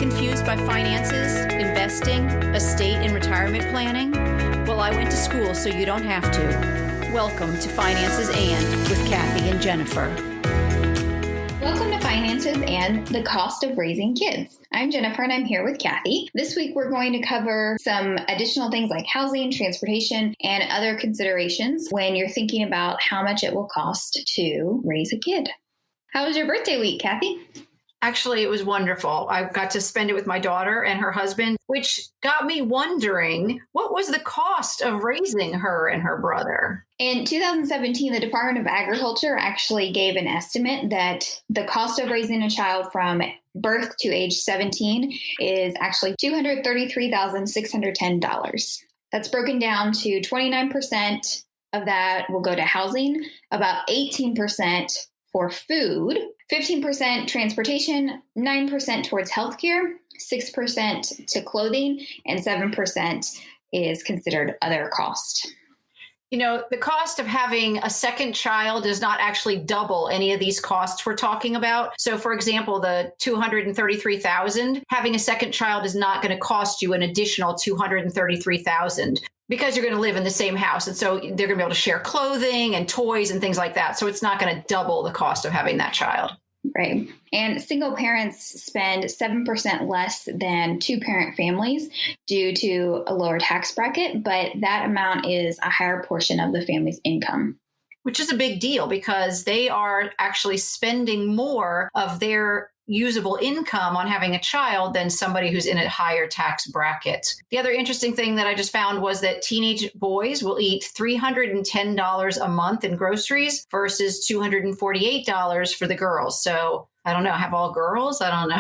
Confused by finances, investing, estate and retirement planning? Well, I went to school so you don't have to. Welcome to Finances and with Kathy and Jennifer. Welcome to Finances and the Cost of Raising Kids. I'm Jennifer and I'm here with Kathy. This week we're going to cover some additional things like housing, transportation, and other considerations when you're thinking about how much it will cost to raise a kid. How was your birthday week, Kathy? Actually, it was wonderful. I got to spend it with my daughter and her husband, which got me wondering, what was the cost of raising her and her brother? In 2017, the Department of Agriculture actually gave an estimate that the cost of raising a child from birth to age 17 is actually $233,610. That's broken down to 29% of that will go to housing, about 18% for food, 15% transportation, 9% towards healthcare, 6% to clothing, and 7% is considered other cost. You know, the cost of having a second child does not actually double any of these costs we're talking about. So, for example, the $233,000, having a second child is not going to cost you an additional $233,000 because you're going to live in the same house. And so they're going to be able to share clothing and toys and things like that. So it's not going to double the cost of having that child. Right. And single parents spend 7% less than two-parent families due to a lower tax bracket, but that amount is a higher portion of the family's income. Which is a big deal because they are actually spending more of their usable income on having a child than somebody who's in a higher tax bracket. The other interesting thing that I just found was that teenage boys will eat $310 a month in groceries versus $248 for the girls. So I don't know, have all girls? I don't know.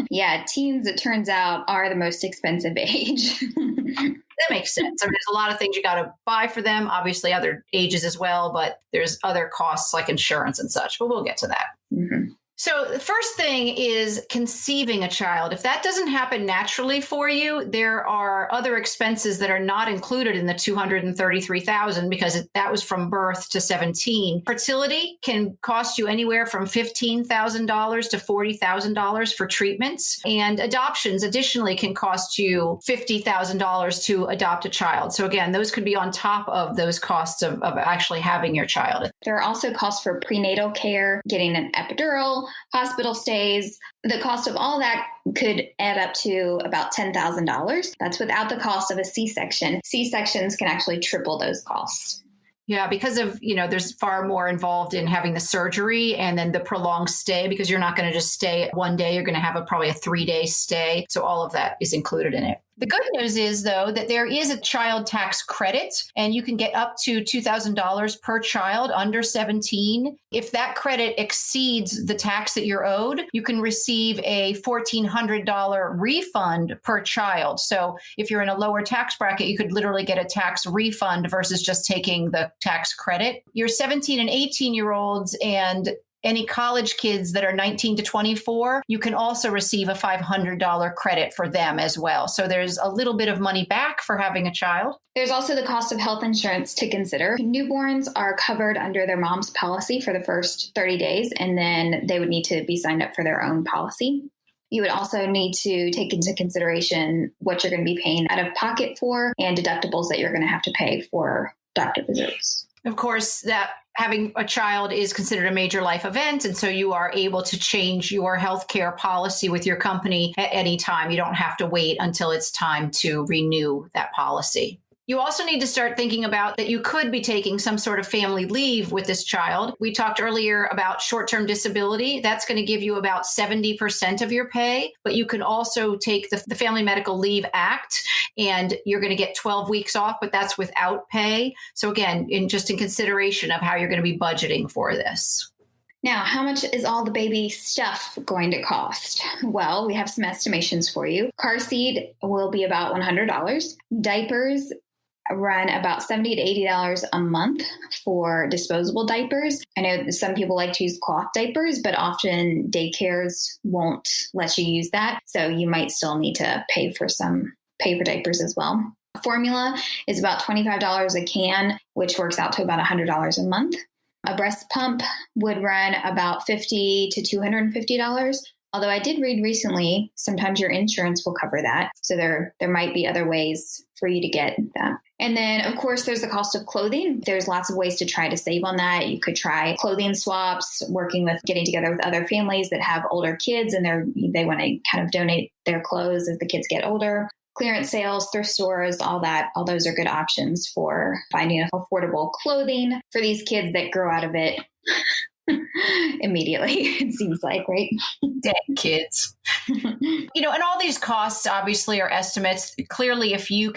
Yeah, teens, it turns out, are the most expensive age. That makes sense. I mean, there's a lot of things you got to buy for them, obviously other ages as well, but there's other costs like insurance and such, but we'll get to that. Mm-hmm. So the first thing is conceiving a child. If that doesn't happen naturally for you, there are other expenses that are not included in the $233,000 because that was from birth to 17. Fertility can cost you anywhere from $15,000 to $40,000 for treatments. And adoptions additionally can cost you $50,000 to adopt a child. So again, those could be on top of those costs of actually having your child. There are also costs for prenatal care, getting an epidural, hospital stays. The cost of all that could add up to about $10,000. That's without the cost of a C-section. C-sections can actually triple those costs. Yeah, because of, there's far more involved in having the surgery and then the prolonged stay, because you're not going to just stay one day. You're going to have probably a 3-day stay. So all of that is included in it. The good news is, though, that there is a child tax credit, and you can get up to $2,000 per child under 17. If that credit exceeds the tax that you're owed, you can receive a $1,400 refund per child. So if you're in a lower tax bracket, you could literally get a tax refund versus just taking the tax credit. Your 17 and 18-year-olds and any college kids that are 19 to 24, you can also receive a $500 credit for them as well. So there's a little bit of money back for having a child. There's also the cost of health insurance to consider. Newborns are covered under their mom's policy for the first 30 days, and then they would need to be signed up for their own policy. You would also need to take into consideration what you're going to be paying out of pocket for and deductibles that you're going to have to pay for doctor visits. Of course, that having a child is considered a major life event. And so you are able to change your healthcare policy with your company at any time. You don't have to wait until it's time to renew that policy. You also need to start thinking about that you could be taking some sort of family leave with this child. We talked earlier about short-term disability. That's going to give you about 70% of your pay, but you can also take the Family Medical Leave Act, and you're going to get 12 weeks off, but that's without pay. So again, in consideration of how you're going to be budgeting for this. Now, how much is all the baby stuff going to cost? Well, we have some estimations for you. Car seat will be about $100. Diapers run about $70 to $80 a month for disposable diapers. I know some people like to use cloth diapers, but often daycares won't let you use that. So you might still need to pay for some paper diapers as well. Formula is about $25 a can, which works out to about $100 a month. A breast pump would run about $50 to $250 Although I did read recently, sometimes your insurance will cover that. So there might be other ways for you to get that. And then, of course, there's the cost of clothing. There's lots of ways to try to save on that. You could try clothing swaps, getting together with other families that have older kids and they want to kind of donate their clothes as the kids get older. Clearance sales, thrift stores, all that. All those are good options for finding affordable clothing for these kids that grow out of it immediately, it seems like, right? Dead kids. And all these costs obviously are estimates. Clearly, if you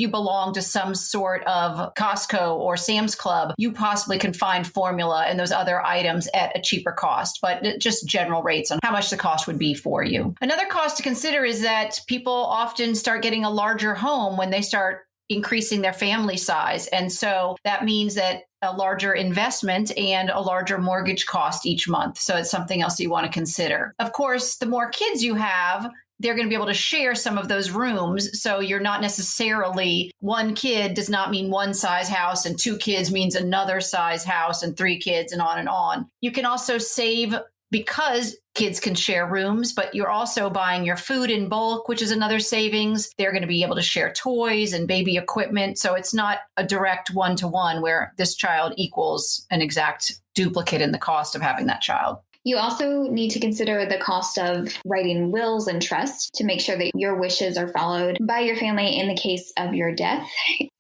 belong to some sort of Costco or Sam's Club, you possibly can find formula and those other items at a cheaper cost, but just general rates on how much the cost would be for you. Another cost to consider is that people often start getting a larger home when they start increasing their family size. And so that means that a larger investment and a larger mortgage cost each month. So it's something else you want to consider. Of course, the more kids you have, they're going to be able to share some of those rooms. So you're not necessarily, one kid does not mean one size house and two kids means another size house and three kids and on and on. You can also save because kids can share rooms, but you're also buying your food in bulk, which is another savings. They're going to be able to share toys and baby equipment. So it's not a direct one-to-one where this child equals an exact duplicate in the cost of having that child. You also need to consider the cost of writing wills and trusts to make sure that your wishes are followed by your family in the case of your death.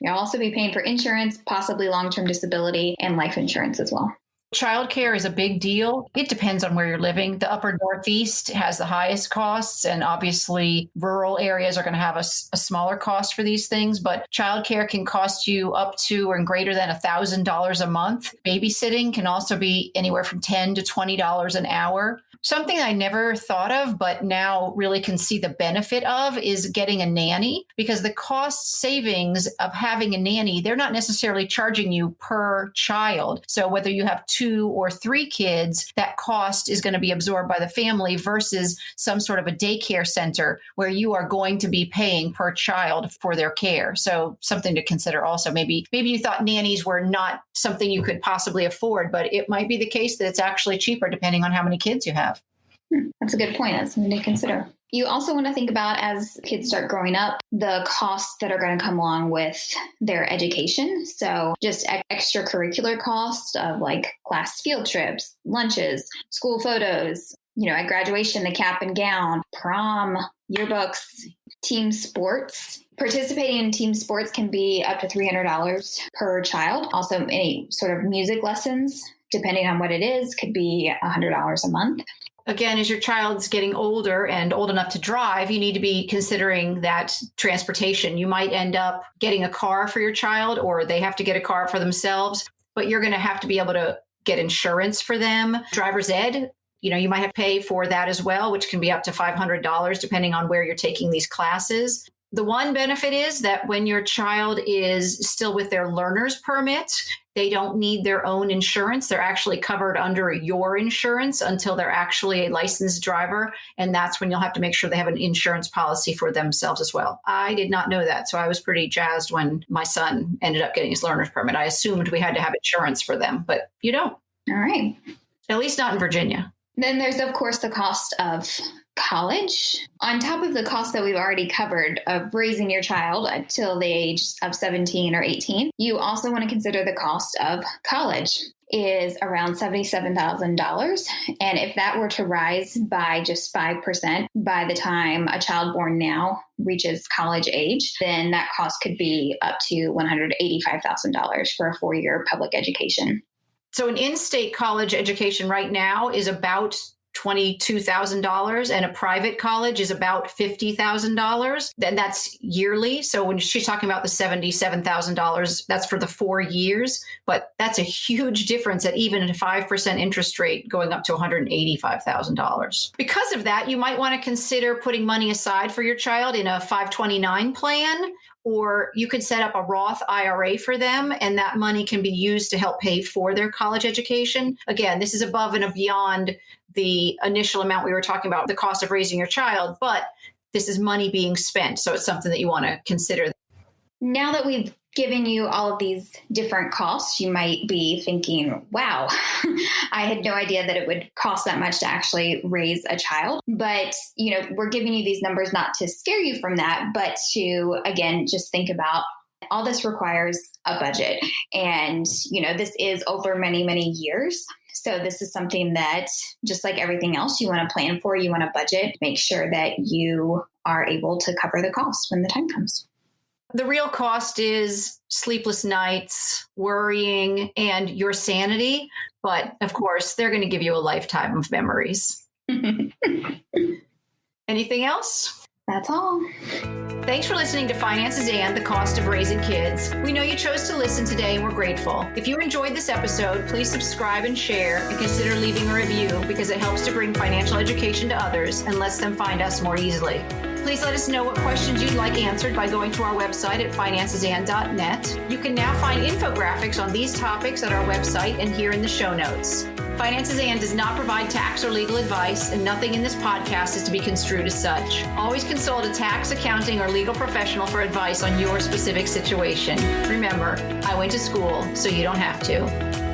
You'll also be paying for insurance, possibly long-term disability, and life insurance as well. Childcare is a big deal. It depends on where you're living. The upper Northeast has the highest costs, and obviously rural areas are going to have a smaller cost for these things. But childcare can cost you up to or greater than $1,000 a month. Babysitting can also be anywhere from $10 to $20 an hour. Something I never thought of, but now really can see the benefit of is getting a nanny, because the cost savings of having a nanny, they're not necessarily charging you per child. So whether you have 2 or 3 kids, that cost is going to be absorbed by the family versus some sort of a daycare center where you are going to be paying per child for their care. So something to consider also. Maybe you thought nannies were not something you could possibly afford, but it might be the case that it's actually cheaper depending on how many kids you have. That's a good point. That's something to consider. You also want to think about, as kids start growing up, the costs that are going to come along with their education. So just extracurricular costs of like class field trips, lunches, school photos, at graduation, the cap and gown, prom, yearbooks, team sports. Participating in team sports can be up to $300 per child. Also, any sort of music lessons, depending on what it is, could be $100 a month. Again, as your child's getting older and old enough to drive, you need to be considering that transportation. You might end up getting a car for your child, or they have to get a car for themselves, but you're going to have to be able to get insurance for them. Driver's ed, you might have to pay for that as well, which can be up to $500 depending on where you're taking these classes. The one benefit is that when your child is still with their learner's permit, they don't need their own insurance. They're actually covered under your insurance until they're actually a licensed driver. And that's when you'll have to make sure they have an insurance policy for themselves as well. I did not know that. So I was pretty jazzed when my son ended up getting his learner's permit. I assumed we had to have insurance for them, but you don't. All right. At least not in Virginia. Then there's, of course, the cost of college. On top of the cost that we've already covered of raising your child until the age of 17 or 18, you also want to consider the cost of college is around $77,000. And if that were to rise by just 5% by the time a child born now reaches college age, then that cost could be up to $185,000 for a 4-year public education. So an in-state college education right now is about $22,000, and a private college is about $50,000. Then that's yearly. So when she's talking about the $77,000, that's for the 4 years. But that's a huge difference at even a 5% interest rate going up to $185,000. Because of that, you might want to consider putting money aside for your child in a 529 plan, or you could set up a Roth IRA for them, and that money can be used to help pay for their college education. Again, this is above and beyond the initial amount we were talking about, the cost of raising your child, but this is money being spent. So it's something that you want to consider. Now that we've given you all of these different costs, you might be thinking, wow, I had no idea that it would cost that much to actually raise a child. But, we're giving you these numbers not to scare you from that, but to, again, just think about all this requires a budget. And, this is over many, many years. So this is something that, just like everything else, you want to plan for, you want to budget, make sure that you are able to cover the costs when the time comes. The real cost is sleepless nights, worrying, and your sanity. But of course, they're going to give you a lifetime of memories. Anything else? That's all. Thanks for listening to Finances and the Cost of Raising Kids. We know you chose to listen today and we're grateful. If you enjoyed this episode, please subscribe and share and consider leaving a review because it helps to bring financial education to others and lets them find us more easily. Please let us know what questions you'd like answered by going to our website at financesand.net. You can now find infographics on these topics at our website and here in the show notes. Finances and does not provide tax or legal advice, and nothing in this podcast is to be construed as such. Always consult a tax, accounting, or legal professional for advice on your specific situation. Remember, I went to school, so you don't have to.